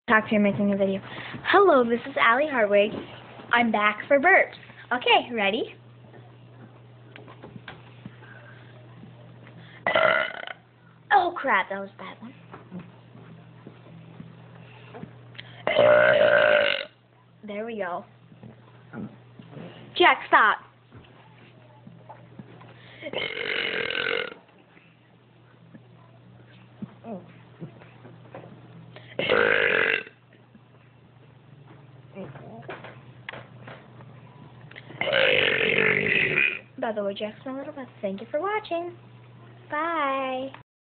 Talk to you making a video. Hello, this is Allie Hartwig. I'm back for burps. Okay, ready? Oh crap, that was a bad one. There we go. Jack, stop. By the way, Jack's my little best. Thank you for watching. Bye.